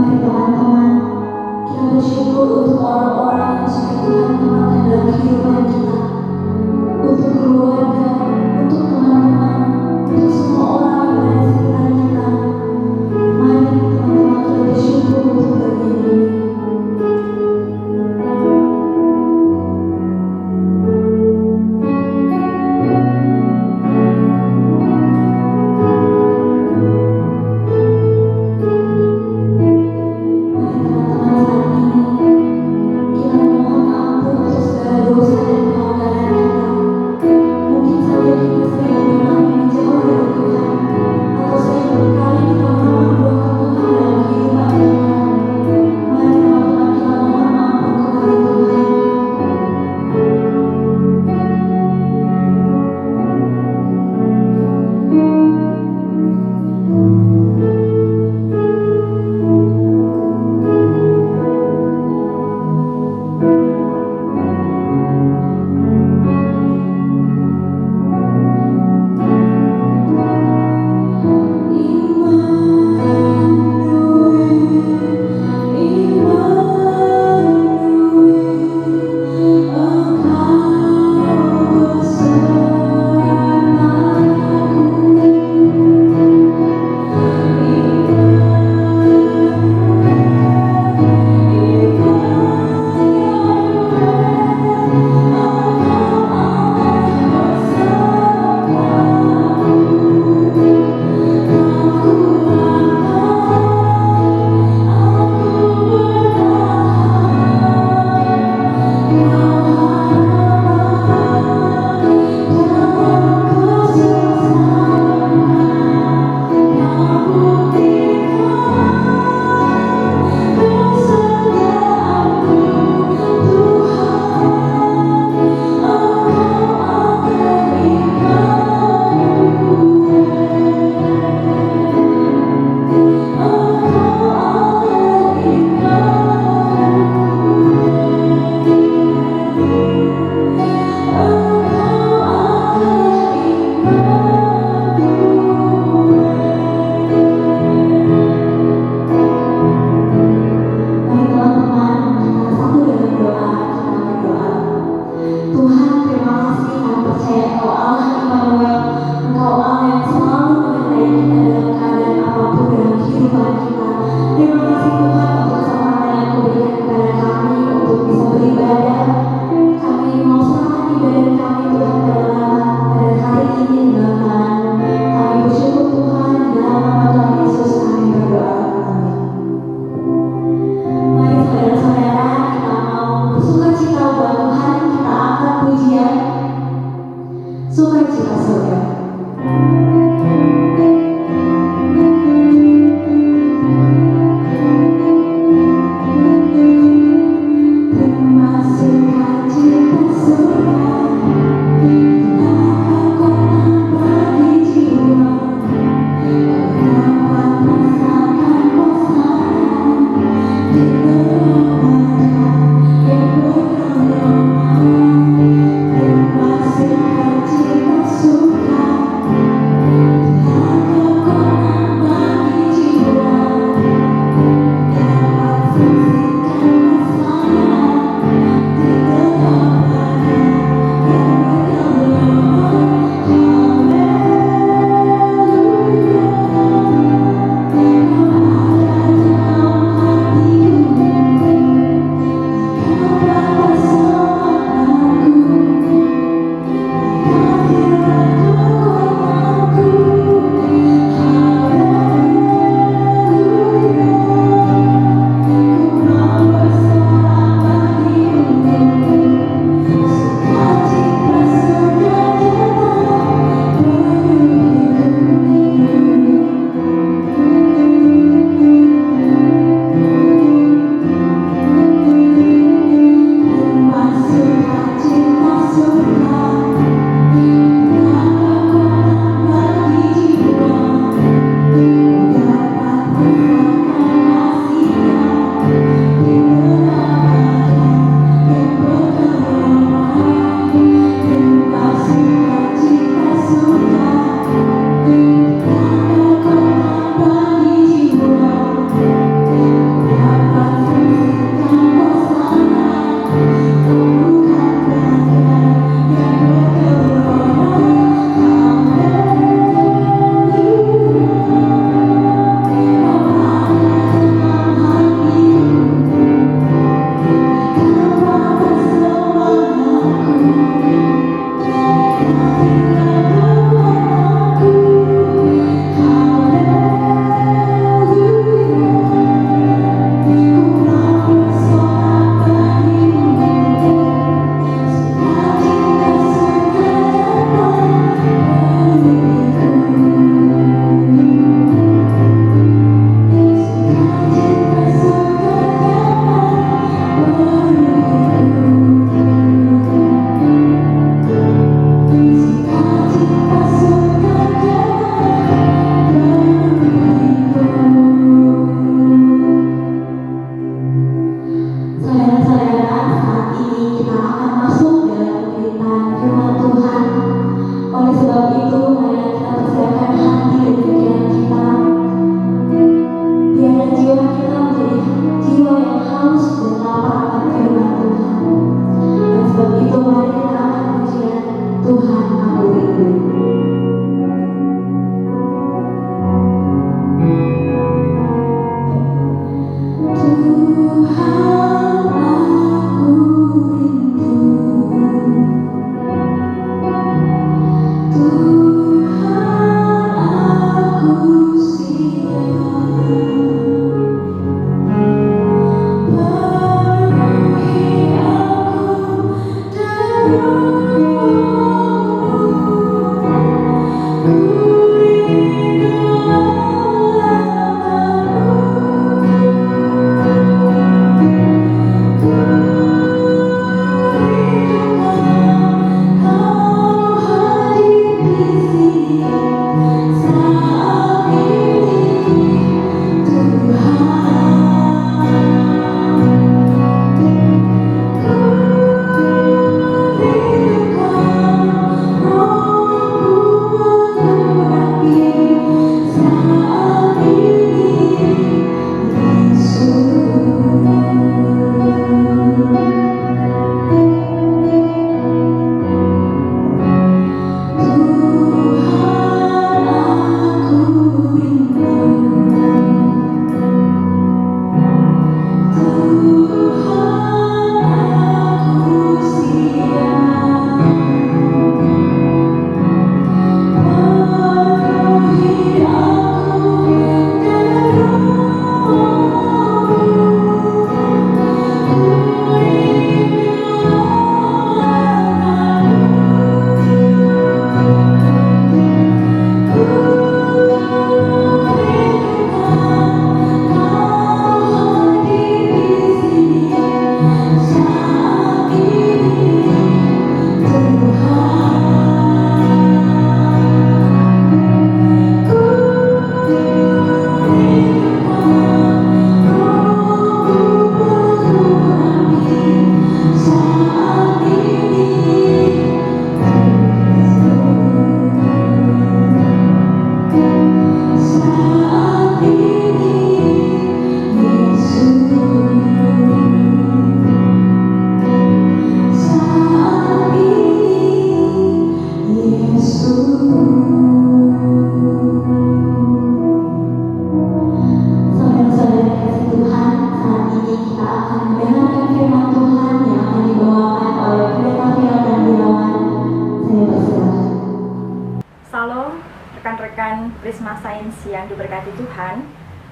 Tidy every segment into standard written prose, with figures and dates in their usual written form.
Mari teman-teman, kita bersyukur untuk orang-orang yang sudah Tuhan tempatkan dalam kehidupan kita, untuk keluarga, untuk teman-teman, untuk semua orang yang berada di sekitar kita. Mari teman-teman kita bersyukur untuk bagian ini. Mari teman-teman, saat ini kita memohon ampun untuk segala dosa dan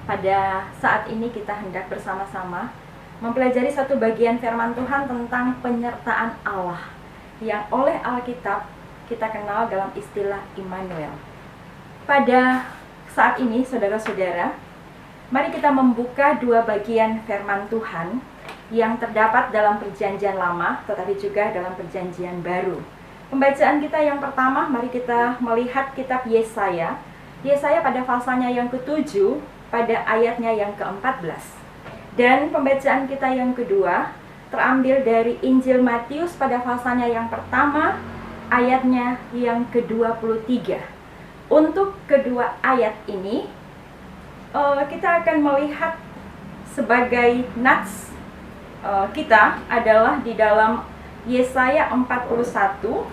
pada saat ini kita hendak bersama-sama mempelajari satu bagian firman Tuhan tentang penyertaan Allah yang oleh Alkitab kita kenal dalam istilah Immanuel. Pada saat ini, saudara-saudara, mari kita membuka dua bagian firman Tuhan yang terdapat dalam Perjanjian Lama tetapi juga dalam Perjanjian Baru. Pembacaan kita yang pertama, mari kita melihat kitab Yesaya. Yesaya pada pasalnya yang ke-7, pada ayatnya yang ke-14. Dan pembacaan kita yang kedua terambil dari Injil Matius pada pasalnya yang pertama, ayatnya yang ke-23. Untuk kedua ayat ini, kita akan melihat sebagai nats kita adalah di dalam Yesaya 41,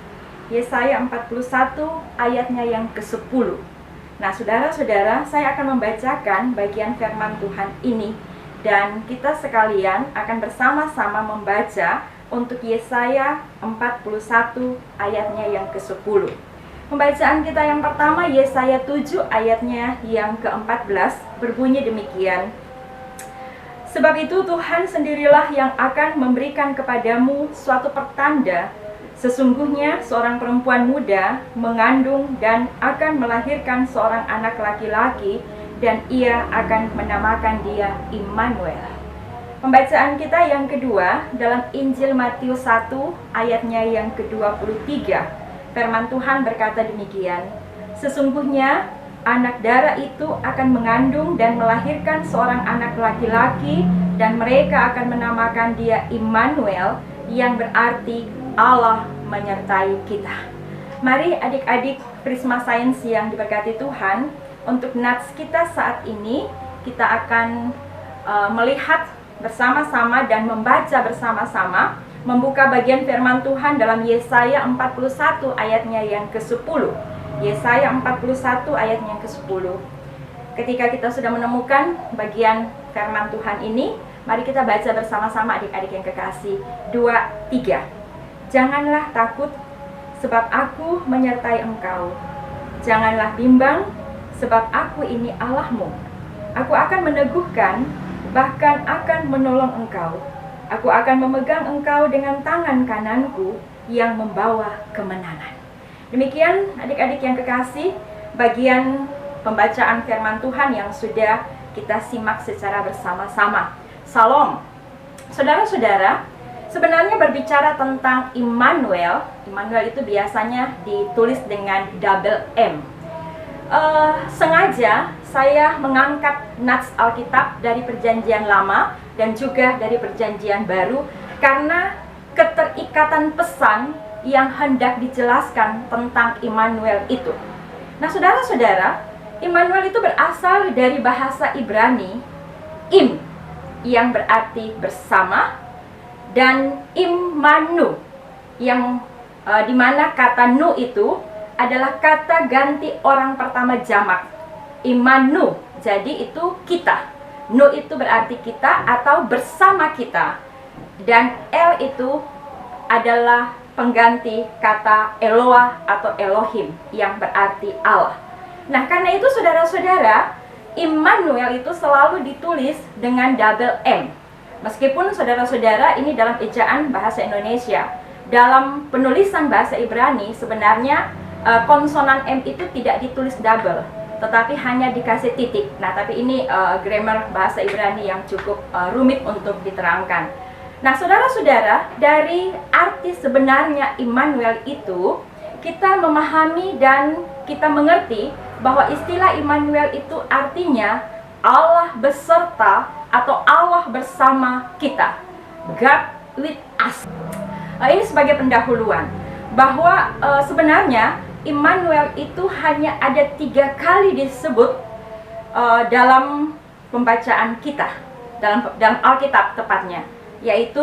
Yesaya 41 ayatnya yang ke-10. Nah, saudara-saudara, saya akan membacakan bagian firman Tuhan ini dan kita sekalian akan bersama-sama membaca untuk Yesaya 41 ayatnya yang ke-10. Pembacaan kita yang pertama Yesaya 7 ayatnya yang ke-14 berbunyi demikian. Sebab itu Tuhan sendirilah yang akan memberikan kepadamu suatu pertanda. Sesungguhnya seorang perempuan muda mengandung dan akan melahirkan seorang anak laki-laki, dan ia akan menamakan dia Immanuel. Pembacaan kita yang kedua dalam Injil Matius 1 ayatnya yang ke-23. Firman Tuhan berkata demikian. Sesungguhnya anak darah itu akan mengandung dan melahirkan seorang anak laki-laki, dan mereka akan menamakan dia Immanuel, yang berarti Allah menyertai kita. Mari adik-adik Prisma Sains yang diberkati Tuhan, untuk nats kita saat ini kita akan melihat bersama-sama dan membaca bersama-sama, membuka bagian firman Tuhan dalam Yesaya 41 ayatnya yang ke-10. Yesaya 41 ayatnya yang ke-10. Ketika kita sudah menemukan bagian firman Tuhan ini, mari kita baca bersama-sama adik-adik yang kekasih. 2, 3. Janganlah takut, sebab aku menyertai engkau. Janganlah bimbang, sebab aku ini Allahmu. Aku akan meneguhkan, bahkan akan menolong engkau. Aku akan memegang engkau dengan tangan kananku yang membawa kemenangan. Demikian adik-adik yang kekasih, bagian pembacaan firman Tuhan yang sudah kita simak secara bersama-sama. Salam. Saudara-saudara, sebenarnya berbicara tentang Immanuel, Immanuel itu biasanya ditulis dengan double M. Sengaja saya mengangkat nats Alkitab dari Perjanjian Lama dan juga dari Perjanjian Baru karena keterikatan pesan yang hendak dijelaskan tentang Immanuel itu. Nah, saudara-saudara, Immanuel itu berasal dari bahasa Ibrani im, yang berarti bersama, dan Immanu, yang dimana kata nu itu adalah kata ganti orang pertama jamak. Immanu, jadi itu kita. Nu itu berarti kita atau bersama kita. Dan El itu adalah pengganti kata Eloah atau Elohim yang berarti Allah. Nah, karena itu saudara-saudara, Immanuel itu selalu ditulis dengan double M. Meskipun saudara-saudara ini dalam ejaan bahasa Indonesia, dalam penulisan bahasa Ibrani sebenarnya konsonan M itu tidak ditulis double, tetapi hanya dikasih titik. Nah, tapi ini grammar bahasa Ibrani yang cukup rumit untuk diterangkan. Nah, saudara-saudara, dari arti sebenarnya Immanuel itu, kita memahami dan kita mengerti bahwa istilah Immanuel itu artinya Allah beserta atau Allah bersama kita. God with us. Ini sebagai pendahuluan bahwa sebenarnya Immanuel itu hanya ada 3 kali disebut dalam pembacaan kita, dalam Alkitab tepatnya, yaitu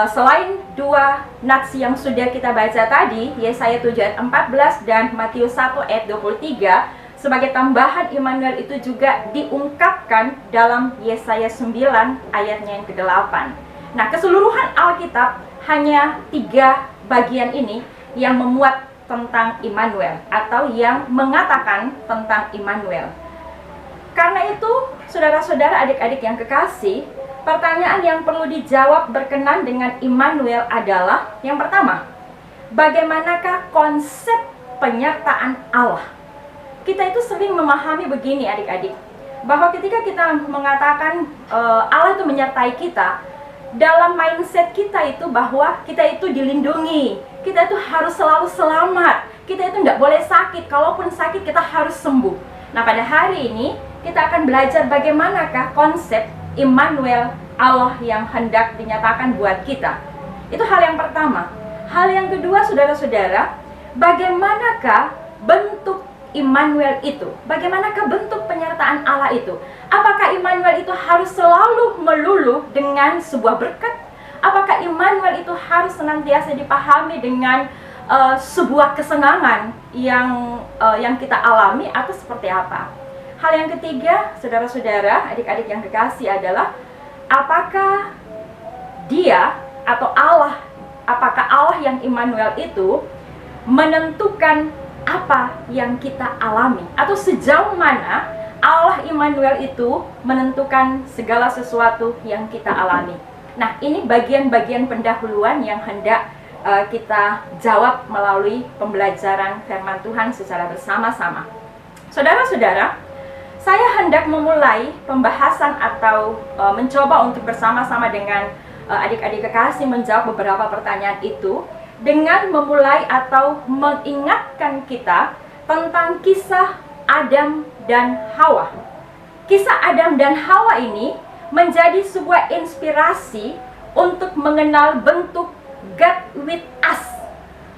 selain 2 nats yang sudah kita baca tadi, Yesaya 7 ayat 14 dan Matius 1 ayat 23, sebagai tambahan Immanuel itu juga diungkapkan dalam Yesaya 9 ayatnya yang ke-8. Nah, keseluruhan Alkitab hanya 3 bagian ini yang memuat tentang Immanuel atau yang mengatakan tentang Immanuel. Karena itu, Saudara-saudara, adik-adik yang kekasih, pertanyaan yang perlu dijawab berkenan dengan Immanuel adalah yang pertama, bagaimanakah konsep penyertaan Allah? Kita itu sering memahami begini adik-adik, bahwa ketika kita mengatakan Allah itu menyertai kita, dalam mindset kita itu bahwa kita itu dilindungi, kita itu harus selalu selamat, kita itu tidak boleh sakit, kalaupun sakit kita harus sembuh. Nah, pada hari ini kita akan belajar bagaimanakah konsep Immanuel, Allah yang hendak dinyatakan buat kita. Itu hal yang pertama. Hal yang kedua, saudara-saudara, bagaimanakah bentuk Immanuel itu? Bagaimanakah bentuk penyertaan Allah itu? Apakah Immanuel itu harus selalu melulu dengan sebuah berkat? Apakah Immanuel itu harus senantiasa dipahami dengan sebuah kesenangan yang kita alami, atau seperti apa? Hal yang ketiga, saudara-saudara, adik-adik yang kekasih, adalah apakah dia atau Allah, apakah Allah yang Immanuel itu menentukan apa yang kita alami, atau sejauh mana Allah Immanuel itu menentukan segala sesuatu yang kita alami. Nah, ini bagian-bagian pendahuluan yang hendak kita jawab melalui pembelajaran firman Tuhan secara bersama-sama. Saudara-saudara, saya hendak memulai pembahasan atau mencoba untuk bersama-sama dengan adik-adik kekasih menjawab beberapa pertanyaan itu dengan memulai atau mengingatkan kita tentang kisah Adam dan Hawa. Kisah Adam dan Hawa ini menjadi sebuah inspirasi untuk mengenal bentuk God with us,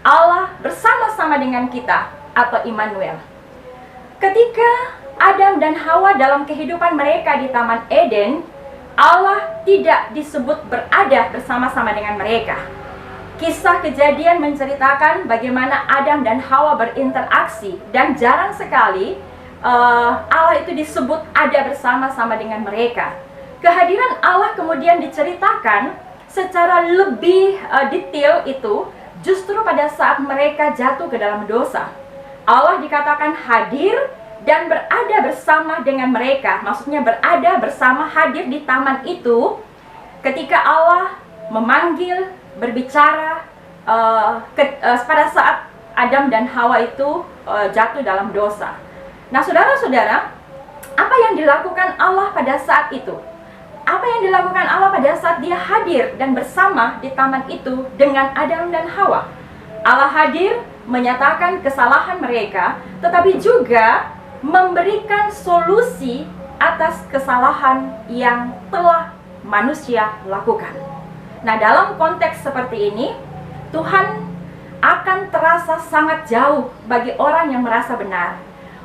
Allah bersama-sama dengan kita, atau Immanuel. Ketika Adam dan Hawa dalam kehidupan mereka di Taman Eden, Allah tidak disebut berada bersama-sama dengan mereka. Kisah Kejadian menceritakan bagaimana Adam dan Hawa berinteraksi, dan jarang sekali Allah itu disebut ada bersama-sama dengan mereka. Kehadiran Allah kemudian diceritakan secara lebih detail itu justru pada saat mereka jatuh ke dalam dosa. Allah dikatakan hadir dan berada bersama dengan mereka. Maksudnya berada bersama, hadir di taman itu ketika Allah memanggil, berbicara pada saat Adam dan Hawa itu jatuh dalam dosa. Nah, saudara-saudara, apa yang dilakukan Allah pada saat itu? Apa yang dilakukan Allah pada saat dia hadir dan bersama di taman itu dengan Adam dan Hawa? Allah hadir menyatakan kesalahan mereka, tetapi juga memberikan solusi atas kesalahan yang telah manusia lakukan. Nah, dalam konteks seperti ini, Tuhan akan terasa sangat jauh bagi orang yang merasa benar.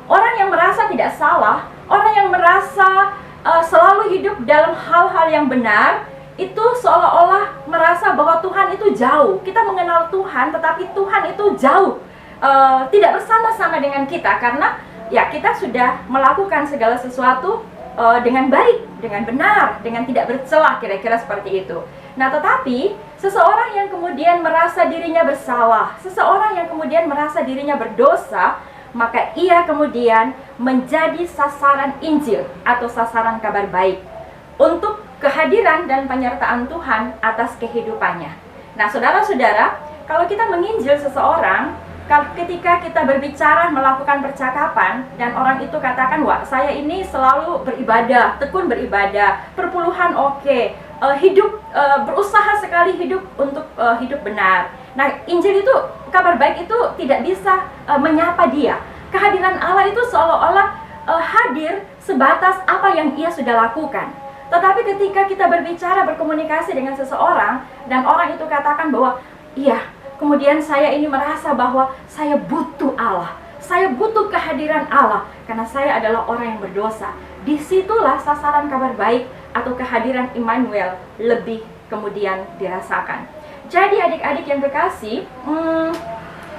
Orang yang merasa tidak salah, orang yang merasa selalu hidup dalam hal-hal yang benar, itu seolah-olah merasa bahwa Tuhan itu jauh. Kita mengenal Tuhan, tetapi Tuhan itu jauh, tidak bersama-sama dengan kita, karena ya kita sudah melakukan segala sesuatu dengan baik, dengan benar, dengan tidak bercelah, kira-kira seperti itu. Nah, tetapi seseorang yang kemudian merasa dirinya bersalah, seseorang yang kemudian merasa dirinya berdosa, maka ia kemudian menjadi sasaran Injil atau sasaran kabar baik untuk kehadiran dan penyertaan Tuhan atas kehidupannya. Nah, saudara-saudara, kalau kita menginjil seseorang, ketika kita berbicara, melakukan percakapan, dan orang itu katakan, wah, saya ini selalu beribadah, tekun beribadah, perpuluhan oke, berusaha sekali hidup untuk hidup benar. Nah, Injil itu, kabar baik itu tidak bisa menyapa dia. Kehadiran Allah itu seolah-olah hadir sebatas apa yang ia sudah lakukan. Tetapi ketika kita berbicara, berkomunikasi dengan seseorang, dan orang itu katakan bahwa, iya, kemudian saya ini merasa bahwa saya butuh Allah, saya butuh kehadiran Allah, karena saya adalah orang yang berdosa. Disitulah sasaran kabar baik atau kehadiran Immanuel lebih kemudian dirasakan. Jadi adik-adik yang kekasih,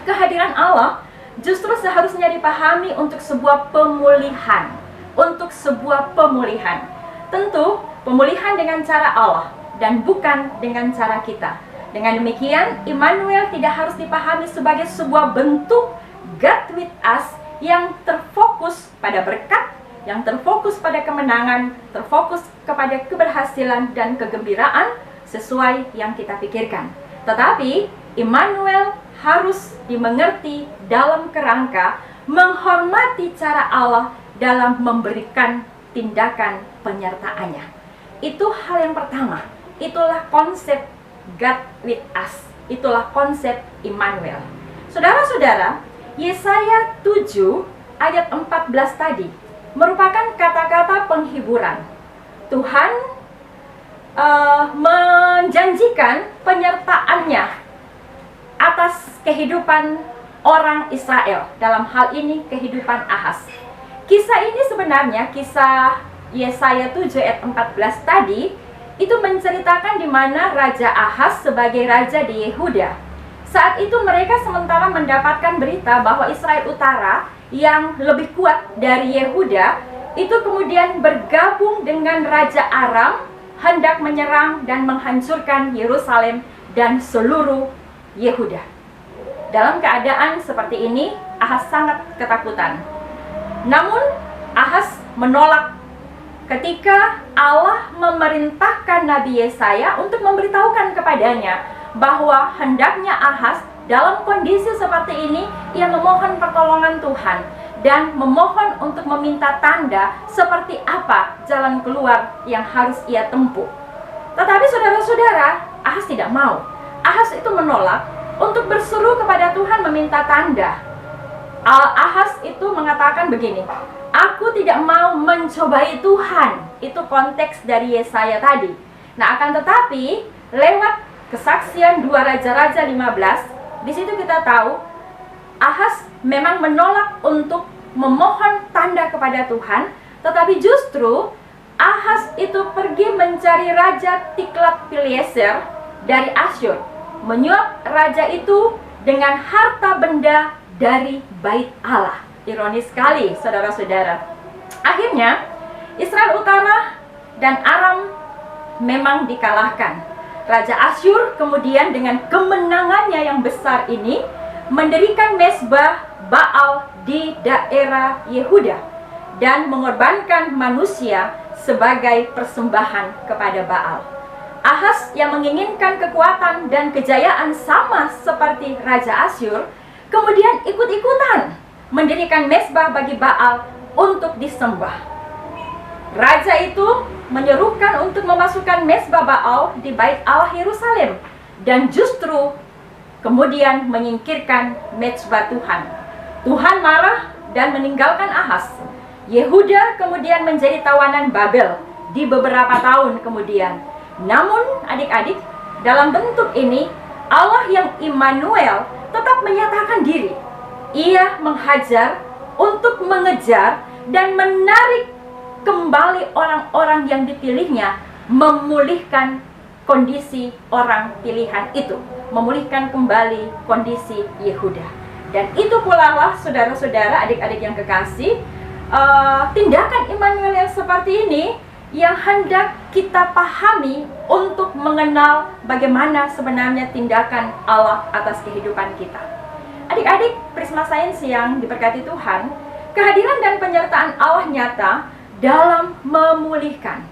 kehadiran Allah justru seharusnya dipahami untuk sebuah pemulihan. Untuk sebuah pemulihan. Tentu, pemulihan dengan cara Allah dan bukan dengan cara kita. Dengan demikian, Immanuel tidak harus dipahami sebagai sebuah bentuk God with us yang terfokus pada berkat, yang terfokus pada kemenangan, terfokus kepada keberhasilan dan kegembiraan sesuai yang kita pikirkan. Tetapi Immanuel harus dimengerti dalam kerangka menghormati cara Allah dalam memberikan tindakan penyertaannya. Itu hal yang pertama. Itulah konsep God with us. Itulah konsep Immanuel. Saudara-saudara, Yesaya 7 ayat 14 tadi merupakan kata-kata penghiburan. Tuhan menjanjikan penyertaannya atas kehidupan orang Israel, dalam hal ini kehidupan Ahaz. Kisah ini sebenarnya, kisah Yesaya 7 ayat 14 tadi, itu menceritakan di mana Raja Ahaz sebagai raja di Yehuda. Saat itu mereka sementara mendapatkan berita bahwa Israel Utara yang lebih kuat dari Yehuda itu kemudian bergabung dengan Raja Aram, hendak menyerang dan menghancurkan Yerusalem dan seluruh Yehuda. Dalam keadaan seperti ini, Ahaz sangat ketakutan. Namun Ahaz menolak ketika Allah memerintahkan Nabi Yesaya untuk memberitahukan kepadanya bahwa hendaknya Ahaz dalam kondisi seperti ini, ia memohon pertolongan Tuhan dan memohon untuk meminta tanda seperti apa jalan keluar yang harus ia tempuh. Tetapi saudara-saudara, Ahaz tidak mau. Ahaz itu menolak untuk berseru kepada Tuhan meminta tanda. Ahaz itu mengatakan begini, "Aku tidak mau mencobai Tuhan." Itu konteks dari Yesaya tadi. Nah, akan tetapi lewat kesaksian 2 Raja-Raja 15, di situ kita tahu Ahaz memang menolak untuk memohon tanda kepada Tuhan, tetapi justru Ahaz itu pergi mencari Raja Tiglat-Pileser dari Asyur, menyuap raja itu dengan harta benda dari bait Allah. Ironis sekali, saudara-saudara. Akhirnya Israel Utara dan Aram memang dikalahkan. Raja Asyur kemudian dengan kemenangannya yang besar ini mendirikan mezbah Baal di daerah Yehuda dan mengorbankan manusia sebagai persembahan kepada Baal. Ahaz yang menginginkan kekuatan dan kejayaan sama seperti Raja Asyur kemudian ikut-ikutan mendirikan mezbah bagi Baal untuk disembah. Raja itu menyerukan untuk memasukkan mezbah Baal di bait Allah Yerusalem dan justru kemudian menyingkirkan mezbah Tuhan. Tuhan marah dan meninggalkan Ahaz. Yehuda kemudian menjadi tawanan Babel di beberapa tahun kemudian. Namun adik-adik, dalam bentuk ini Allah yang Immanuel tetap menyatakan diri. Ia menghajar untuk mengejar dan menarik kembali orang-orang yang dipilihnya, memulihkan kondisi orang pilihan itu, memulihkan kembali kondisi Yehuda. Dan itu pula lah saudara-saudara, adik-adik yang kekasih, tindakan Immanuel yang seperti ini yang hendak kita pahami untuk mengenal bagaimana sebenarnya tindakan Allah atas kehidupan kita. Adik-adik Prisma Sains yang diberkati Tuhan, kehadiran dan penyertaan Allah nyata dalam memulihkan.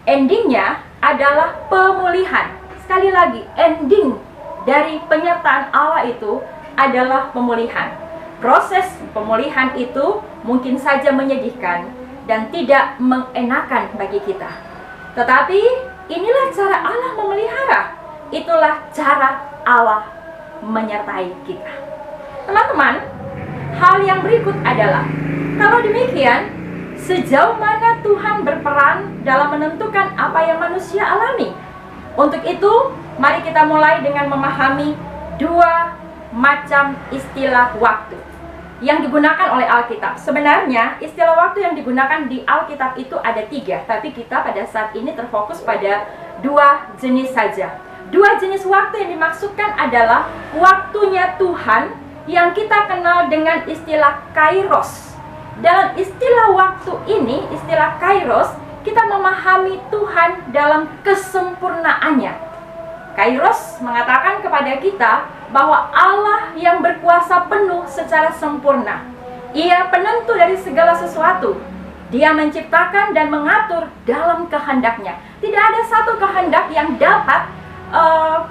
Endingnya adalah pemulihan. Sekali lagi, ending dari penyertaan Allah itu adalah pemulihan. Proses pemulihan itu mungkin saja menyedihkan dan tidak mengenakan bagi kita. Tetapi inilah cara Allah memelihara. Itulah cara Allah menyertai kita. Teman-teman, hal yang berikut adalah, kalau demikian, sejauh mana Tuhan berperan dalam menentukan apa yang manusia alami? Untuk itu, mari kita mulai dengan memahami dua macam istilah waktu yang digunakan oleh Alkitab. Sebenarnya istilah waktu yang digunakan di Alkitab itu ada 3, tapi kita pada saat ini terfokus pada 2 jenis saja. 2 jenis waktu yang dimaksudkan adalah waktunya Tuhan yang kita kenal dengan istilah kairos. Dalam istilah waktu ini, istilah kairos, kita memahami Tuhan dalam kesempurnaannya. Kairos mengatakan kepada kita bahwa Allah yang berkuasa penuh secara sempurna. Ia penentu dari segala sesuatu. Dia menciptakan dan mengatur dalam kehendaknya. Tidak ada satu kehendak yang dapat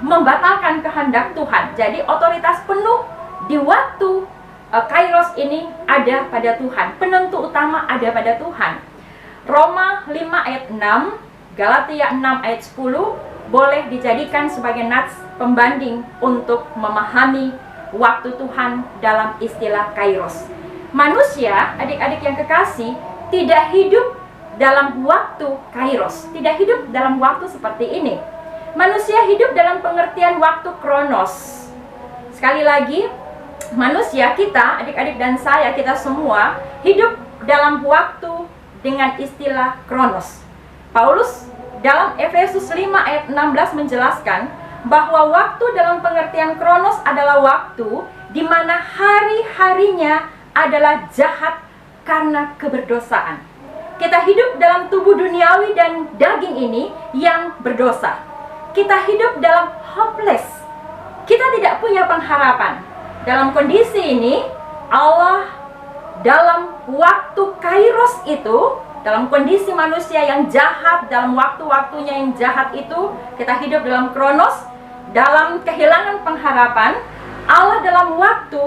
membatalkan kehendak Tuhan. Jadi otoritas penuh di waktu Kairos ini ada pada Tuhan. Penentu utama ada pada Tuhan. Roma 5 ayat 6, Galatia 6 ayat 10 boleh dijadikan sebagai nats pembanding untuk memahami waktu Tuhan dalam istilah Kairos. Manusia, adik-adik yang kekasih, tidak hidup dalam waktu Kairos, tidak hidup dalam waktu seperti ini. Manusia hidup dalam pengertian waktu Kronos. Sekali lagi, manusia kita, adik-adik dan saya, kita semua hidup dalam waktu dengan istilah Kronos. Paulus dalam Efesus 5 ayat 16 menjelaskan bahwa waktu dalam pengertian Kronos adalah waktu di mana hari-harinya adalah jahat karena keberdosaan. Kita hidup dalam tubuh duniawi dan daging ini yang berdosa. Kita hidup dalam hopeless. Kita tidak punya pengharapan. Dalam kondisi ini, Allah dalam waktu Kairos itu, dalam kondisi manusia yang jahat, dalam waktu-waktunya yang jahat itu, kita hidup dalam Kronos, dalam kehilangan pengharapan. Allah dalam waktu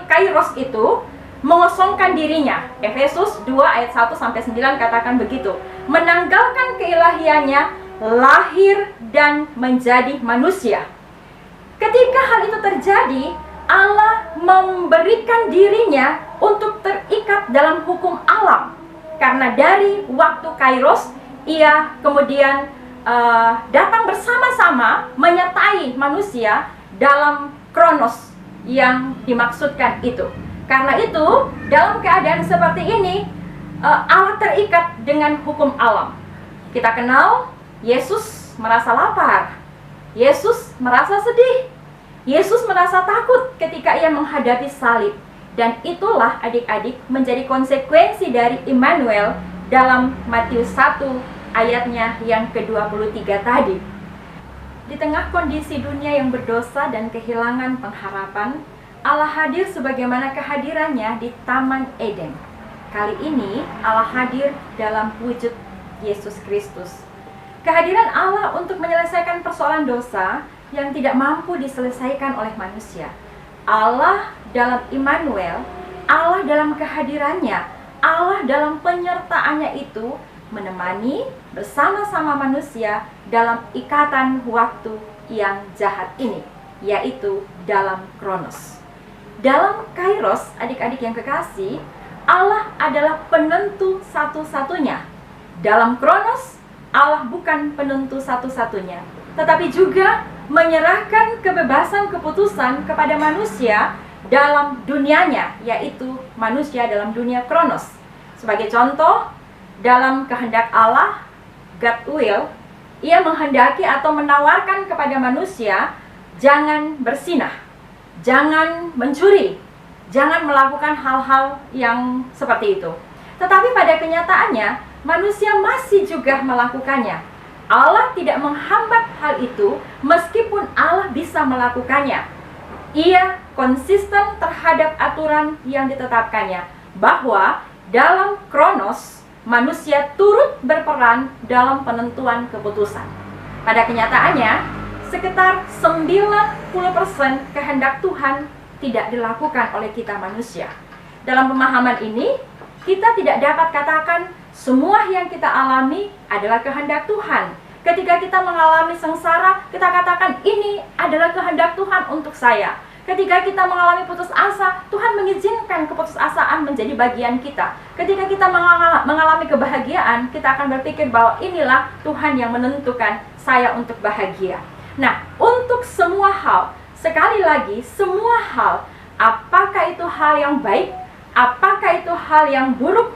Kairos itu mengosongkan dirinya. Efesus 2 ayat 1-9 katakan begitu. Menanggalkan keilahiannya, lahir dan menjadi manusia. Ketika hal itu terjadi, Allah memberikan dirinya untuk terikat dalam hukum alam. Karena dari waktu Kairos, ia kemudian datang bersama-sama menyertai manusia dalam Kronos yang dimaksudkan itu. Karena itu, dalam keadaan seperti ini, Allah terikat dengan hukum alam. Kita kenal, Yesus merasa lapar, Yesus merasa sedih, Yesus merasa takut ketika ia menghadapi salib. Dan itulah adik-adik menjadi konsekuensi dari Immanuel dalam Matius 1 ayatnya yang ke-23 tadi. Di tengah kondisi dunia yang berdosa dan kehilangan pengharapan, Allah hadir sebagaimana kehadirannya di Taman Eden. Kali ini Allah hadir dalam wujud Yesus Kristus. Kehadiran Allah untuk menyelesaikan persoalan dosa yang tidak mampu diselesaikan oleh manusia. Allah dalam Immanuel, Allah dalam kehadirannya, Allah dalam penyertaannya itu menemani bersama-sama manusia dalam ikatan waktu yang jahat ini, yaitu dalam Kronos. Dalam Kairos, adik-adik yang kekasih, Allah adalah penentu satu-satunya. Dalam Kronos, Allah bukan penentu satu-satunya, tetapi juga menyerahkan kebebasan keputusan kepada manusia dalam dunianya, yaitu manusia dalam dunia Kronos. Sebagai contoh, dalam kehendak Allah, God will, ia menghendaki atau menawarkan kepada manusia, jangan bersinah, jangan mencuri, jangan melakukan hal-hal yang seperti itu. Tetapi pada kenyataannya, manusia masih juga melakukannya. Allah tidak menghambat hal itu meskipun Allah bisa melakukannya. Ia konsisten terhadap aturan yang ditetapkannya, bahwa dalam Kronos manusia turut berperan dalam penentuan keputusan. Pada kenyataannya, sekitar 90% kehendak Tuhan tidak dilakukan oleh kita manusia. Dalam pemahaman ini, kita tidak dapat katakan semua yang kita alami adalah kehendak Tuhan. Ketika kita mengalami sengsara, kita katakan ini adalah kehendak Tuhan untuk saya. Ketika kita mengalami putus asa, Tuhan mengizinkan keputusasaan menjadi bagian kita. Ketika kita mengalami kebahagiaan, kita akan berpikir bahwa inilah Tuhan yang menentukan saya untuk bahagia. Nah, untuk semua hal, sekali lagi, semua hal, apakah itu hal yang baik, apakah itu hal yang buruk,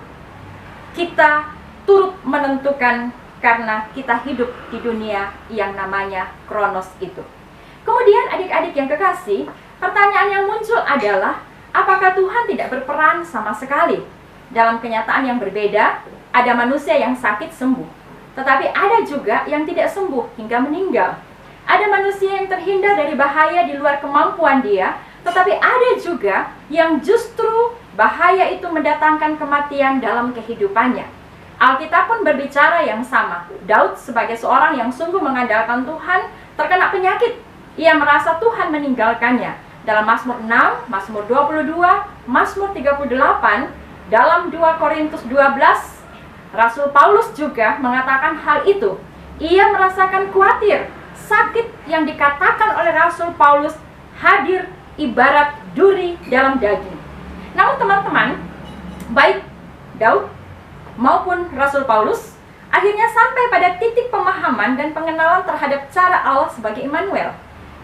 kita turut menentukan karena kita hidup di dunia yang namanya Kronos itu. Kemudian adik-adik yang kekasih, pertanyaan yang muncul adalah, apakah Tuhan tidak berperan sama sekali? Dalam kenyataan yang berbeda, ada manusia yang sakit sembuh, tetapi ada juga yang tidak sembuh hingga meninggal. Ada manusia yang terhindar dari bahaya di luar kemampuan dia, tetapi ada juga yang justru bahaya itu mendatangkan kematian dalam kehidupannya. Alkitab pun berbicara yang sama. Daud sebagai seorang yang sungguh mengandalkan Tuhan terkena penyakit. Ia merasa Tuhan meninggalkannya. Dalam Mazmur 6, Mazmur 22, Mazmur 38, dalam 2 Korintus 12, Rasul Paulus juga mengatakan hal itu. Ia merasakan khawatir. Sakit yang dikatakan oleh Rasul Paulus hadir ibarat duri dalam daging. Namun teman-teman, baik Daud maupun Rasul Paulus akhirnya sampai pada titik pemahaman dan pengenalan terhadap cara Allah sebagai Immanuel.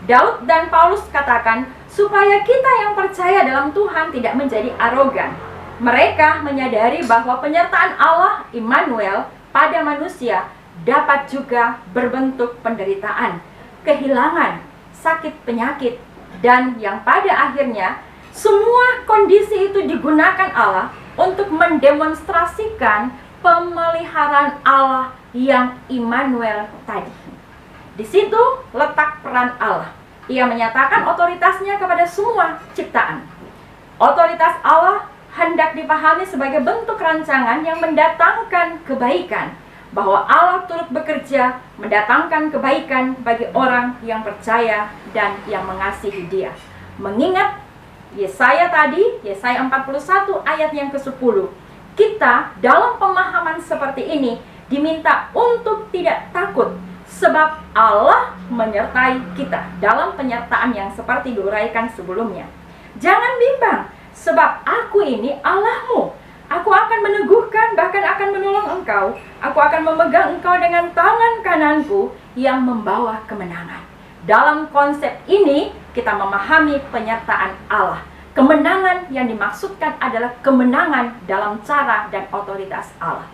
Daud dan Paulus katakan supaya kita yang percaya dalam Tuhan tidak menjadi arogan. Mereka menyadari bahwa penyertaan Allah Immanuel pada manusia dapat juga berbentuk penderitaan, kehilangan, sakit penyakit, dan yang pada akhirnya semua kondisi itu digunakan Allah untuk mendemonstrasikan pemeliharaan Allah yang Immanuel tadi. Di situ letak peran Allah. Ia menyatakan otoritasnya kepada semua ciptaan. Otoritas Allah hendak dipahami sebagai bentuk rancangan yang mendatangkan kebaikan, bahwa Allah turut bekerja mendatangkan kebaikan bagi orang yang percaya dan yang mengasihi Dia. Mengingat Yesaya 41 ayat yang ke-10, kita dalam pemahaman seperti ini diminta untuk tidak takut, sebab Allah menyertai kita. Dalam penyertaan yang seperti diuraikan sebelumnya, jangan bimbang, sebab aku ini Allahmu. Aku akan meneguhkan, bahkan akan menolong engkau. Aku akan memegang engkau dengan tangan kananku yang membawa kemenangan. Dalam konsep ini, kita memahami penyertaan Allah. Kemenangan yang dimaksudkan adalah kemenangan dalam cara dan otoritas Allah.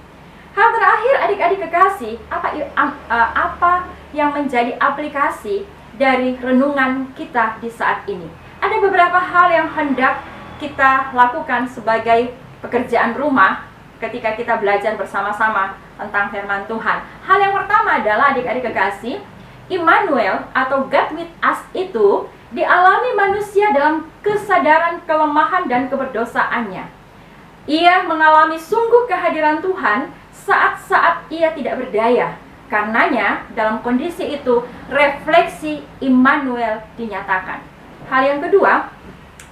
Hal terakhir, adik-adik kekasih, apa yang menjadi aplikasi dari renungan kita di saat ini? Ada beberapa hal yang hendak kita lakukan sebagai pekerjaan rumah ketika kita belajar bersama-sama tentang firman Tuhan. Hal yang pertama adalah, adik-adik kekasih, Immanuel atau God with us itu dialami manusia dalam kesadaran kelemahan dan keberdosaannya. Ia mengalami sungguh kehadiran Tuhan saat-saat ia tidak berdaya. Karenanya, dalam kondisi itu, refleksi Immanuel dinyatakan. Hal yang kedua,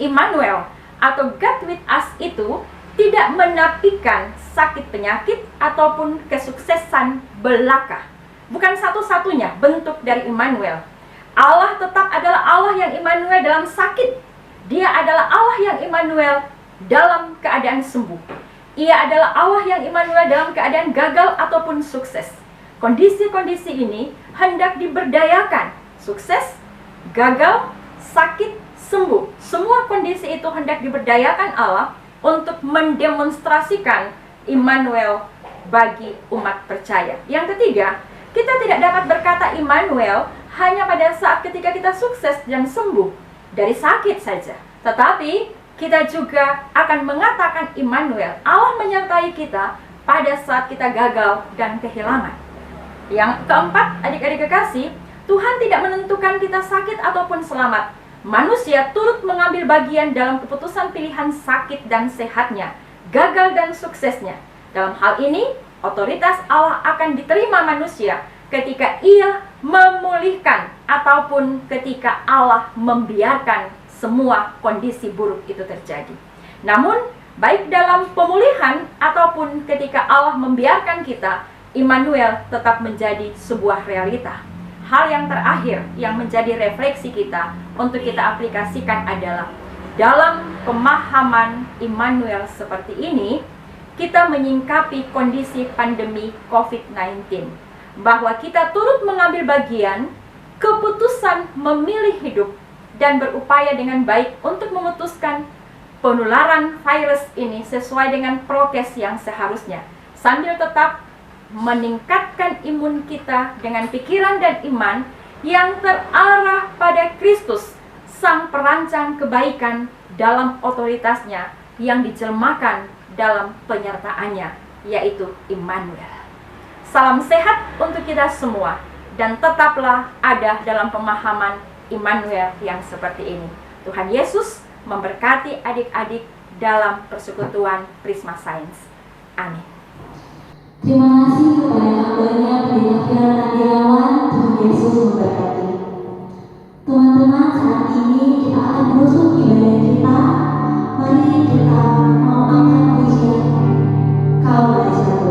Immanuel atau God with us itu tidak menafikan sakit penyakit ataupun kesuksesan belaka. Bukan satu-satunya bentuk dari Immanuel. Allah tetap adalah Allah yang Immanuel dalam sakit. Dia adalah Allah yang Immanuel dalam keadaan sembuh. Ia adalah Allah yang Immanuel dalam keadaan gagal ataupun sukses. Kondisi-kondisi ini hendak diberdayakan. Sukses, gagal, sakit, sembuh. Semua kondisi itu hendak diberdayakan Allah untuk mendemonstrasikan Immanuel bagi umat percaya. Yang ketiga, kita tidak dapat berkata Immanuel hanya pada saat ketika kita sukses dan sembuh dari sakit saja. Tetapi kita juga akan mengatakan Immanuel, Allah menyertai kita pada saat kita gagal dan kehilangan. Yang keempat, adik-adik kekasih, Tuhan tidak menentukan kita sakit ataupun selamat. Manusia turut mengambil bagian dalam keputusan pilihan sakit dan sehatnya, gagal dan suksesnya. Dalam hal ini, otoritas Allah akan diterima manusia ketika ia memulihkan ataupun ketika Allah membiarkan semua kondisi buruk itu terjadi. Namun, baik dalam pemulihan ataupun ketika Allah membiarkan kita, Immanuel tetap menjadi sebuah realita. Hal yang terakhir yang menjadi refleksi kita untuk kita aplikasikan adalah dalam pemahaman Immanuel seperti ini, kita menyingkapi kondisi pandemi COVID-19, bahwa kita turut mengambil bagian keputusan memilih hidup dan berupaya dengan baik untuk memutuskan penularan virus ini sesuai dengan prokes yang seharusnya, sambil tetap meningkatkan imun kita dengan pikiran dan iman yang terarah pada Kristus, Sang Perancang kebaikan dalam otoritasnya yang dijelmakan dalam penyertaannya, yaitu Immanuel. Salam sehat untuk kita semua, dan tetaplah ada dalam pemahaman Immanuel yang seperti ini. Tuhan Yesus memberkati adik-adik dalam persekutuan Prisma Science. Amin. Terima kasih kepada hambanya Pendeta Fiona Nadiawan. Tuhan Yesus memberkati. Teman-teman, saat ini kita akan menutup ibadah kita. Mari kita mau angkat pujian Kau Rajaku.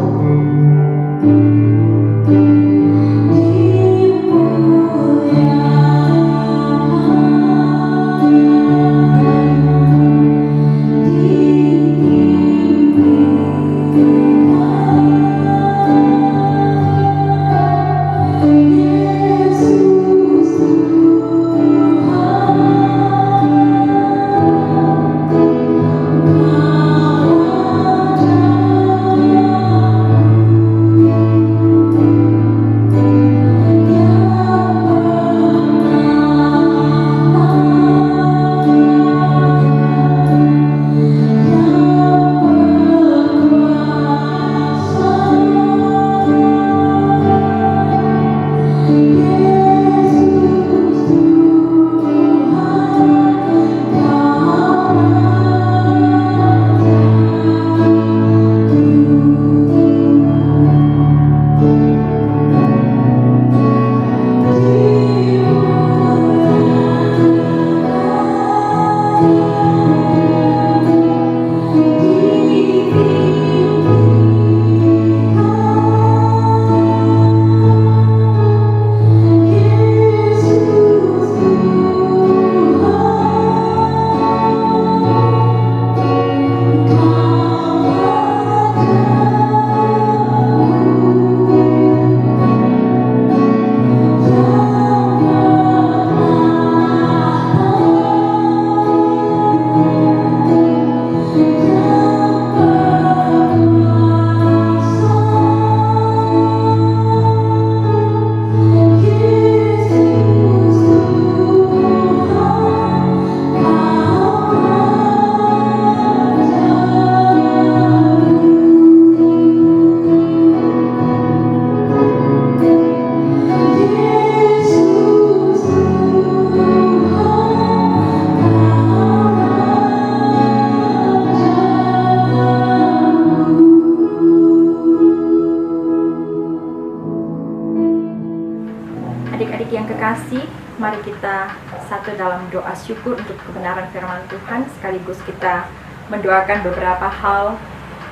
Adik-adik yang kekasih, mari kita satu dalam doa syukur untuk kebenaran firman Tuhan, sekaligus kita mendoakan beberapa hal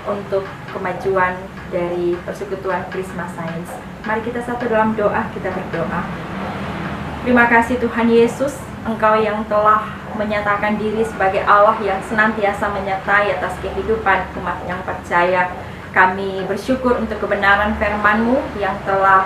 untuk kemajuan dari persekutuan Prisma Science. Mari kita satu dalam doa, kita berdoa. Terima kasih Tuhan Yesus, Engkau yang telah menyatakan diri sebagai Allah yang senantiasa menyertai atas kehidupan umat yang percaya. Kami bersyukur untuk kebenaran firman-Mu yang telah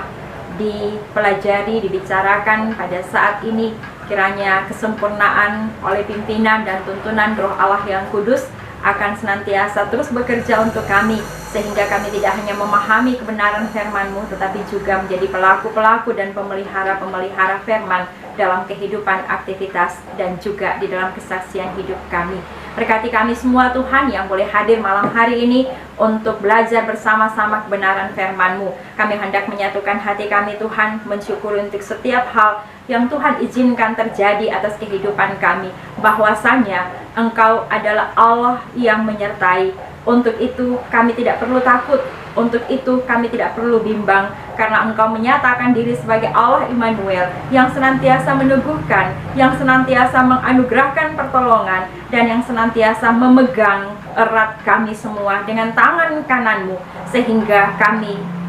dipelajari, dibicarakan pada saat ini. Kiranya kesempurnaan oleh pimpinan dan tuntunan Roh Allah yang kudus akan senantiasa terus bekerja untuk kami, sehingga kami tidak hanya memahami kebenaran firman-Mu, tetapi juga menjadi pelaku-pelaku dan pemelihara-pemelihara firman dalam kehidupan, aktivitas, dan juga di dalam kesaksian hidup kami. Berkati kami semua Tuhan yang boleh hadir malam hari ini untuk belajar bersama-sama kebenaran firman-Mu. Kami hendak menyatukan hati kami Tuhan, mensyukur untuk setiap hal yang Tuhan izinkan terjadi atas kehidupan kami. Bahwasanya Engkau adalah Allah yang menyertai. Untuk itu kami tidak perlu takut, untuk itu kami tidak perlu bimbang, karena Engkau menyatakan diri sebagai Allah Immanuel yang senantiasa meneguhkan, yang senantiasa menganugerahkan pertolongan, dan yang senantiasa memegang erat kami semua dengan tangan kanan-Mu, sehingga kami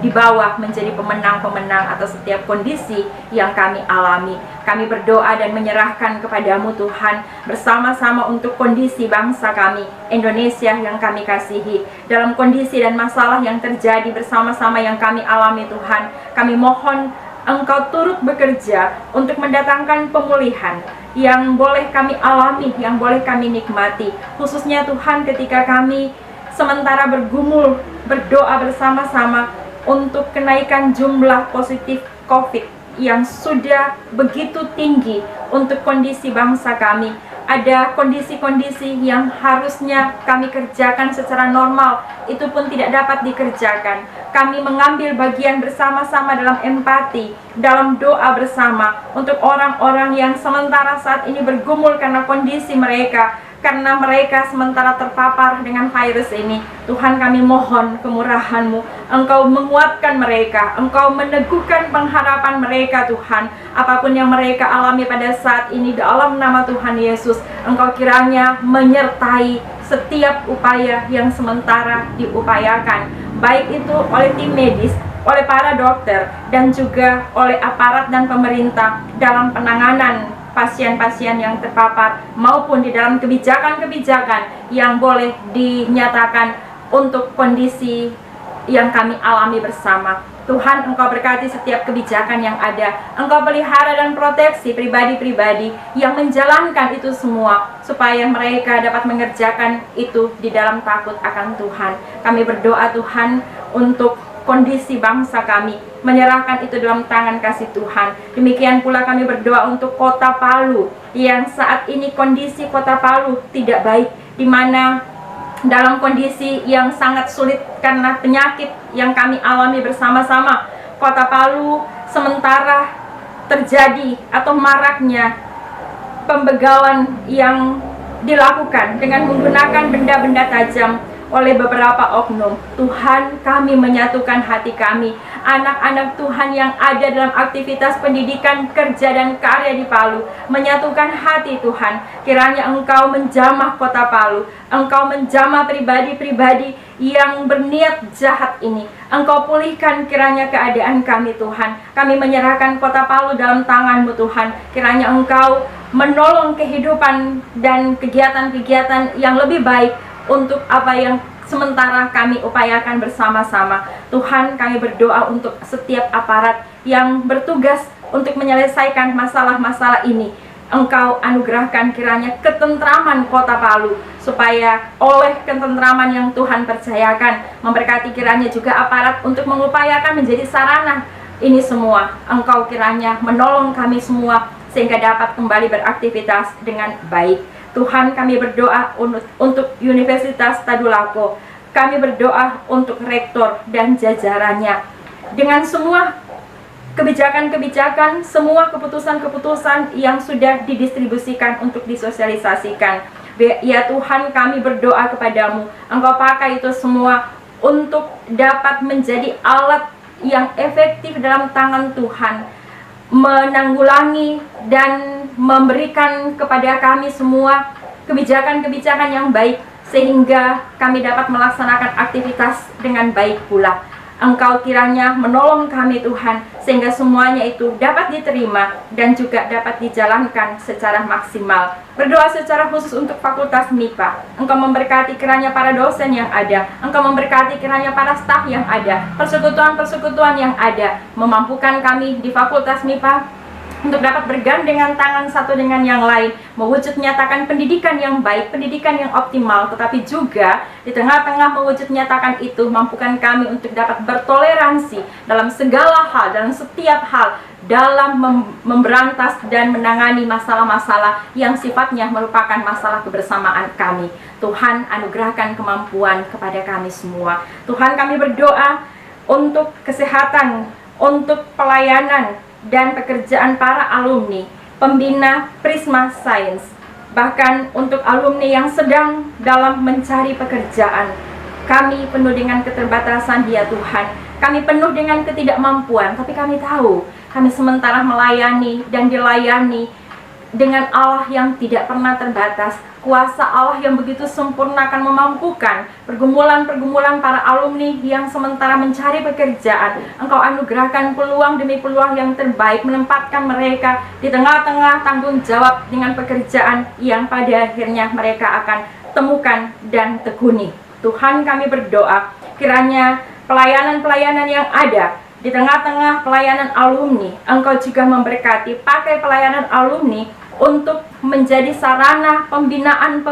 di bawah menjadi pemenang-pemenang atas setiap kondisi yang kami alami. Kami berdoa dan menyerahkan kepadamu Tuhan, bersama-sama untuk kondisi bangsa kami, Indonesia yang kami kasihi. Dalam kondisi dan masalah yang terjadi bersama-sama yang kami alami Tuhan, kami mohon Engkau turut bekerja untuk mendatangkan pemulihan yang boleh kami alami, yang boleh kami nikmati. Khususnya Tuhan ketika kami sementara bergumul, berdoa bersama-sama untuk kenaikan jumlah positif COVID yang sudah begitu tinggi untuk kondisi bangsa kami. Ada kondisi-kondisi yang harusnya kami kerjakan secara normal, itu pun tidak dapat dikerjakan. Kami mengambil bagian bersama-sama dalam empati, dalam doa bersama untuk orang-orang yang sementara saat ini bergumul karena kondisi mereka. karena mereka sementara terpapar dengan virus ini. Tuhan, kami mohon kemurahan-Mu, Engkau menguatkan mereka, Engkau meneguhkan pengharapan mereka Tuhan. Apapun yang mereka alami pada saat ini, dalam nama Tuhan Yesus, Engkau kiranya menyertai setiap upaya yang sementara diupayakan, baik itu oleh tim medis, oleh para dokter, dan juga oleh aparat dan pemerintah dalam penanganan pasien-pasien yang terpapar, maupun di dalam kebijakan-kebijakan yang boleh dinyatakan untuk kondisi yang kami alami bersama. Tuhan, Engkau berkati setiap kebijakan yang ada. Engkau pelihara dan proteksi pribadi-pribadi yang menjalankan itu semua, supaya mereka dapat mengerjakan itu di dalam takut akan Tuhan. Kami berdoa Tuhan untuk kondisi bangsa kami, menyerahkan itu dalam tangan kasih Tuhan. Demikian pula kami berdoa untuk kota Palu, yang saat ini kondisi kota Palu tidak baik, di mana dalam kondisi yang sangat sulit karena penyakit yang kami alami bersama-sama. Kota Palu sementara terjadi atau maraknya pembegalan yang dilakukan dengan menggunakan benda-benda tajam oleh beberapa oknum. Tuhan, kami menyatukan hati kami, anak-anak Tuhan yang ada dalam aktivitas pendidikan, kerja, dan karya di Palu, menyatukan hati Tuhan. Kiranya Engkau menjamah kota Palu, Engkau menjamah pribadi-pribadi yang berniat jahat ini. Engkau pulihkan kiranya keadaan kami Tuhan. Kami menyerahkan kota Palu dalam tangan-Mu Tuhan. Kiranya Engkau menolong kehidupan dan kegiatan-kegiatan yang lebih baik untuk apa yang sementara kami upayakan bersama-sama. Tuhan, kami berdoa untuk setiap aparat yang bertugas untuk menyelesaikan masalah-masalah ini. Engkau anugerahkan kiranya ketentraman kota Palu, supaya oleh ketentraman yang Tuhan percayakan, memberkati kiranya juga aparat untuk mengupayakan menjadi sarana ini semua. Engkau kiranya menolong kami semua sehingga dapat kembali beraktivitas dengan baik. Tuhan, kami berdoa untuk Universitas Tadulako. Kami berdoa untuk rektor dan jajarannya. Dengan semua kebijakan-kebijakan, semua keputusan-keputusan yang sudah didistribusikan untuk disosialisasikan. Ya Tuhan, kami berdoa kepadamu, Engkau pakai itu semua untuk dapat menjadi alat yang efektif dalam tangan Tuhan, menanggulangi dan memberikan kepada kami semua kebijakan-kebijakan yang baik, sehingga kami dapat melaksanakan aktivitas dengan baik pula. Engkau kiranya menolong kami Tuhan, sehingga semuanya itu dapat diterima dan juga dapat dijalankan secara maksimal. Berdoa secara khusus untuk Fakultas MIPA. Engkau memberkati kiranya para dosen yang ada, Engkau memberkati kiranya para staf yang ada, persekutuan-persekutuan yang ada, memampukan kami di Fakultas MIPA untuk dapat bergandengan tangan satu dengan yang lain, mewujud nyatakan pendidikan yang baik, pendidikan yang optimal, tetapi juga di tengah-tengah mewujud nyatakan itu, mampukan kami untuk dapat bertoleransi dalam segala hal, dalam setiap hal, dalam memberantas dan menangani masalah-masalah yang sifatnya merupakan masalah kebersamaan kami. Tuhan, anugerahkan kemampuan kepada kami semua. Tuhan, kami berdoa untuk kesehatan, untuk pelayanan dan pekerjaan para alumni pembina Prisma Science, bahkan untuk alumni yang sedang dalam mencari pekerjaan. Kami penuh dengan keterbatasan ya Tuhan, kami penuh dengan ketidakmampuan, tapi kami tahu kami sementara melayani dan dilayani dengan Allah yang tidak pernah terbatas. Kuasa Allah yang begitu sempurna akan memampukan pergumulan-pergumulan para alumni yang sementara mencari pekerjaan. Engkau anugerahkan peluang demi peluang yang terbaik, menempatkan mereka di tengah-tengah tanggung jawab dengan pekerjaan yang pada akhirnya mereka akan temukan dan tekuni. Tuhan, kami berdoa kiranya pelayanan-pelayanan yang ada di tengah-tengah pelayanan alumni, Engkau juga memberkati, pakai pelayanan alumni untuk menjadi sarana pembinaan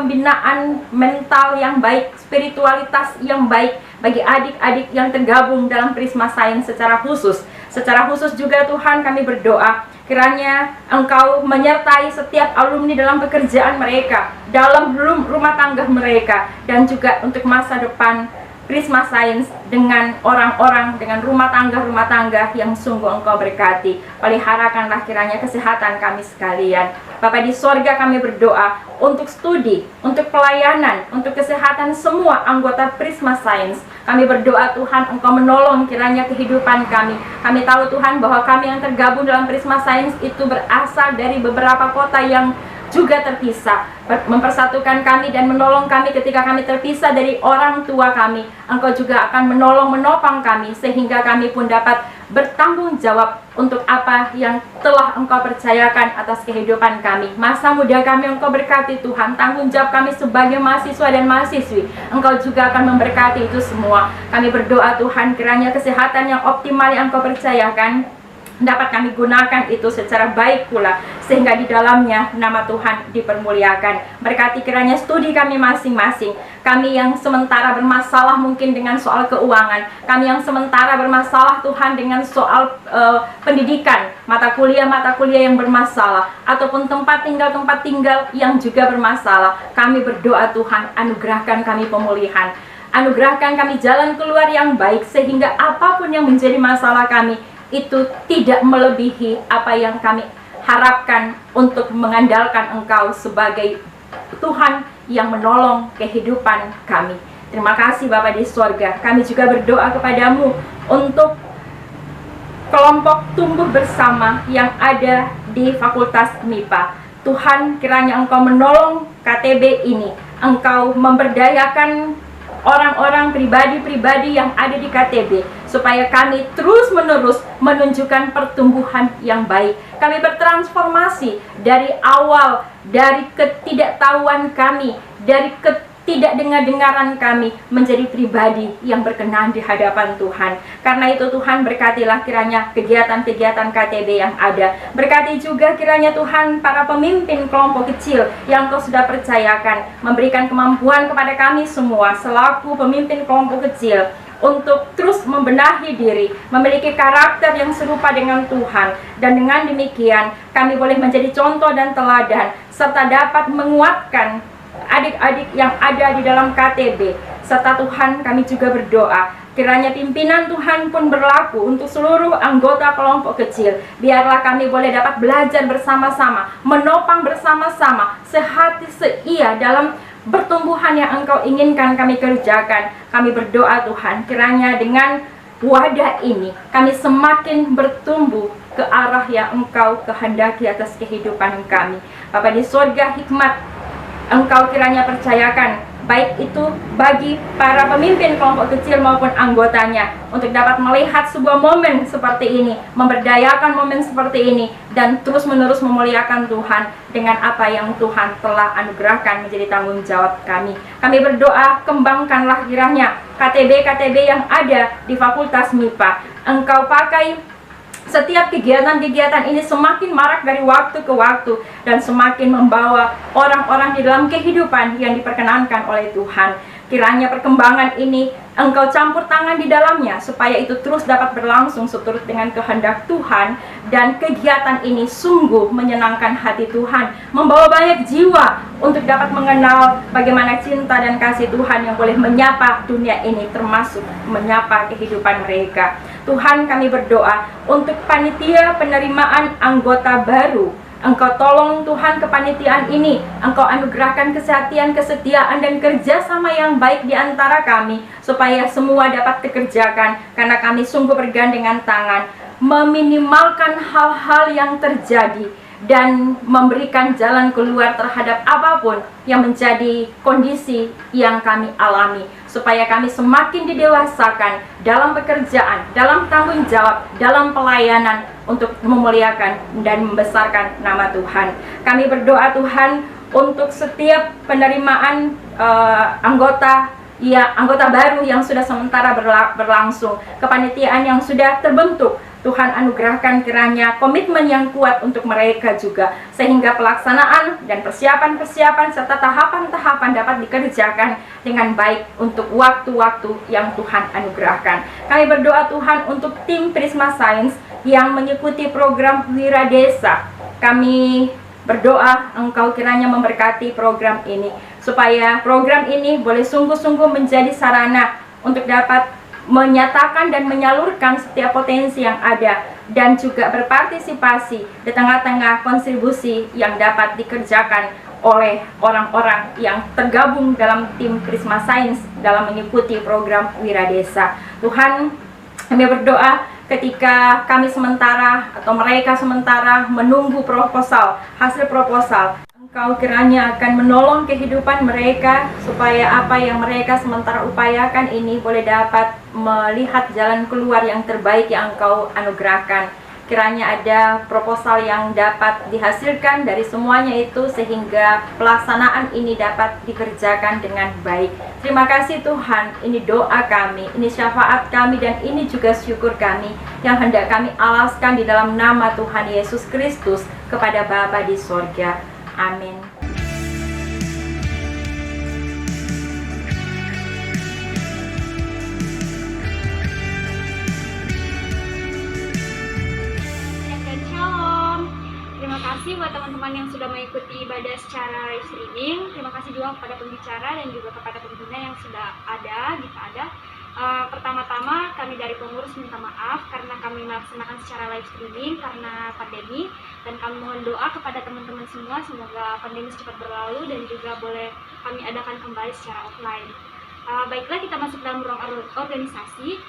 mental yang baik, spiritualitas yang baik bagi adik-adik yang tergabung dalam Prisma Science secara khusus. Secara khusus juga Tuhan, kami berdoa kiranya Engkau menyertai setiap alumni dalam pekerjaan mereka, dalam rumah tangga mereka, dan juga untuk masa depan Prisma Science dengan orang-orang, dengan rumah tangga yang sungguh Engkau berkati. Peliharakanlah kiranya kesehatan kami sekalian. Bapa di sorga, kami berdoa untuk studi, untuk pelayanan, untuk kesehatan semua anggota Prisma Science. Kami berdoa Tuhan, Engkau menolong kiranya kehidupan kami. Kami tahu Tuhan bahwa kami yang tergabung dalam Prisma Science itu berasal dari beberapa kota yang juga terpisah, mempersatukan kami dan menolong kami ketika kami terpisah dari orang tua kami. Engkau juga akan menolong, menopang kami, sehingga kami pun dapat bertanggung jawab untuk apa yang telah Engkau percayakan atas kehidupan kami. Masa muda kami Engkau berkati Tuhan, tanggung jawab kami sebagai mahasiswa dan mahasiswi, Engkau juga akan memberkati itu semua. Kami berdoa Tuhan, kiranya kesehatan yang optimal yang Engkau percayakan dapat kami gunakan itu secara baik pula, sehingga di dalamnya nama Tuhan dipermuliakan. Berkati kiranya studi kami masing-masing. Kami yang sementara bermasalah mungkin dengan soal keuangan, kami yang sementara bermasalah Tuhan dengan soal pendidikan, mata kuliah yang bermasalah, ataupun tempat tinggal yang juga bermasalah. Kami berdoa Tuhan, anugerahkan kami pemulihan, anugerahkan kami jalan keluar yang baik, sehingga apapun yang menjadi masalah kami itu tidak melebihi apa yang kami harapkan, untuk mengandalkan Engkau sebagai Tuhan yang menolong kehidupan kami. Terima kasih Bapa di sorga. Kami juga berdoa kepadamu untuk kelompok tumbuh bersama yang ada di Fakultas MIPA. Tuhan, kiranya Engkau menolong KTB ini. Engkau memberdayakan orang-orang pribadi-pribadi yang ada di KTB, supaya kami terus-menerus menunjukkan pertumbuhan yang baik. Kami bertransformasi dari awal, dari ketidaktahuan kami, dari ketidakdengar-dengaran kami, menjadi pribadi yang berkenan di hadapan Tuhan. Karena itu Tuhan, berkatilah kiranya kegiatan-kegiatan KTB yang ada. Berkati juga kiranya Tuhan para pemimpin kelompok kecil yang Kau sudah percayakan, memberikan kemampuan kepada kami semua selaku pemimpin kelompok kecil untuk terus membenahi diri, memiliki karakter yang serupa dengan Tuhan. Dan dengan demikian kami boleh menjadi contoh dan teladan, serta dapat menguatkan adik-adik yang ada di dalam KTB. Serta Tuhan, kami juga berdoa kiranya pimpinan Tuhan pun berlaku untuk seluruh anggota kelompok kecil. Biarlah kami boleh dapat belajar bersama-sama, menopang bersama-sama, sehati seia dalam pertumbuhan yang Engkau inginkan kami kerjakan. Kami berdoa Tuhan, kiranya dengan wadah ini kami semakin bertumbuh ke arah yang Engkau kehendaki atas kehidupan kami. Bapa di sorga, hikmat Engkau kiranya percayakan, baik itu bagi para pemimpin kelompok kecil maupun anggotanya, untuk dapat melihat sebuah momen seperti ini, memberdayakan momen seperti ini, dan terus-menerus memuliakan Tuhan dengan apa yang Tuhan telah anugerahkan menjadi tanggung jawab kami. Kami berdoa, kembangkanlah kiranya KTB-KTB yang ada di Fakultas MIPA. Engkau pakai setiap kegiatan-kegiatan ini semakin marak dari waktu ke waktu, dan semakin membawa orang-orang di dalam kehidupan yang diperkenankan oleh Tuhan. Kiranya perkembangan ini Engkau campur tangan di dalamnya, supaya itu terus dapat berlangsung seturut dengan kehendak Tuhan. Dan kegiatan ini sungguh menyenangkan hati Tuhan, membawa banyak jiwa untuk dapat mengenal bagaimana cinta dan kasih Tuhan yang boleh menyapa dunia ini, termasuk menyapa kehidupan mereka. Tuhan, kami berdoa untuk panitia penerimaan anggota baru. Engkau tolong Tuhan kepanitiaan ini, Engkau anugerahkan kesetiaan dan kerjasama yang baik di antara kami, supaya semua dapat dikerjakan, karena kami sungguh bergandengan tangan, meminimalkan hal-hal yang terjadi, dan memberikan jalan keluar terhadap apapun yang menjadi kondisi yang kami alami, supaya kami semakin didewasakan dalam pekerjaan, dalam tanggung jawab, dalam pelayanan, untuk memuliakan dan membesarkan nama Tuhan. Kami berdoa Tuhan untuk setiap penerimaan anggota baru yang sudah sementara berlangsung, kepanitiaan yang sudah terbentuk. Tuhan anugerahkan kiranya komitmen yang kuat untuk mereka juga, sehingga pelaksanaan dan persiapan-persiapan serta tahapan-tahapan dapat dikerjakan dengan baik untuk waktu-waktu yang Tuhan anugerahkan. Kami berdoa Tuhan untuk tim Prisma Science yang mengikuti program Wira Desa. Kami berdoa Engkau kiranya memberkati program ini, supaya program ini boleh sungguh-sungguh menjadi sarana untuk dapat menyatakan dan menyalurkan setiap potensi yang ada, dan juga berpartisipasi di tengah-tengah kontribusi yang dapat dikerjakan oleh orang-orang yang tergabung dalam tim Prisma Science dalam mengikuti program Wiradesa. Tuhan, kami berdoa ketika kami sementara atau mereka sementara menunggu hasil proposal, Engkau kiranya akan menolong kehidupan mereka supaya apa yang mereka sementara upayakan ini boleh dapat melihat jalan keluar yang terbaik yang Engkau anugerahkan. Kiranya ada proposal yang dapat dihasilkan dari semuanya itu sehingga pelaksanaan ini dapat dikerjakan dengan baik. Terima kasih Tuhan, ini doa kami, ini syafaat kami, dan ini juga syukur kami yang hendak kami alaskan di dalam nama Tuhan Yesus Kristus kepada Bapa di sorga. Amin. Dan shalom. Terima kasih buat teman-teman yang sudah mengikuti ibadah secara live streaming. Terima kasih juga kepada pembicara dan juga kepada pembina yang sudah ada. Pertama-tama kami dari pengurus minta maaf karena kami melaksanakan secara live streaming karena pandemi, dan kami mohon doa kepada teman-teman semua semoga pandemi cepat berlalu dan juga boleh kami adakan kembali secara offline. Baiklah, kita masuk dalam ruang organisasi.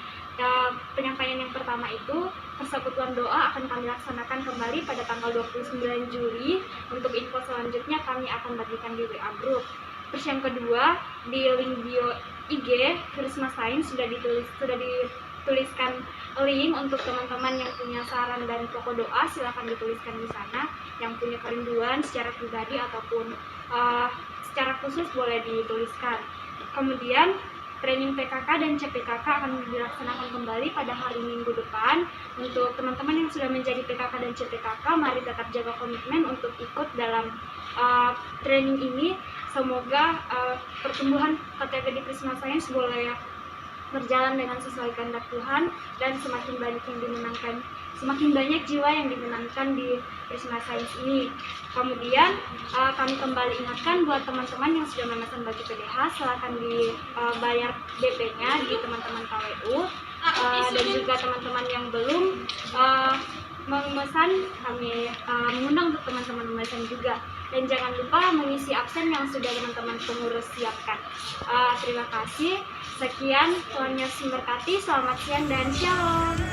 Penyampaian yang pertama itu persekutuan doa akan kami laksanakan kembali pada tanggal 29 Juli. Untuk info selanjutnya kami akan bagikan di WA Group. Terus yang kedua, di link bio IG Prisma Science sudah dituliskan link untuk teman-teman yang punya saran dan pokok doa, silahkan dituliskan di sana. Yang punya kerinduan secara pribadi ataupun secara khusus boleh dituliskan. Kemudian training PKK dan CPKK akan dilaksanakan kembali pada hari Minggu depan. Untuk teman-teman yang sudah menjadi PKK dan CPKK, mari tetap jaga komitmen untuk ikut dalam training ini. Semoga pertumbuhan KTP di Prisma Science boleh berjalan dengan sesuai kehendak Tuhan dan semakin banyak jiwa yang dimenangkan di Prisma Science ini. Kemudian kami kembali ingatkan buat teman-teman yang sudah memesan baju PDH, silakan dibayar DP-nya di teman-teman KWU, dan juga teman-teman yang belum memesan, kami mengundang untuk teman-teman memesan juga. Dan jangan lupa mengisi absen yang sudah teman-teman pengurus siapkan. Terima kasih. Sekian, Tuhan Yesus memberkati. Selamat siang dan shalom.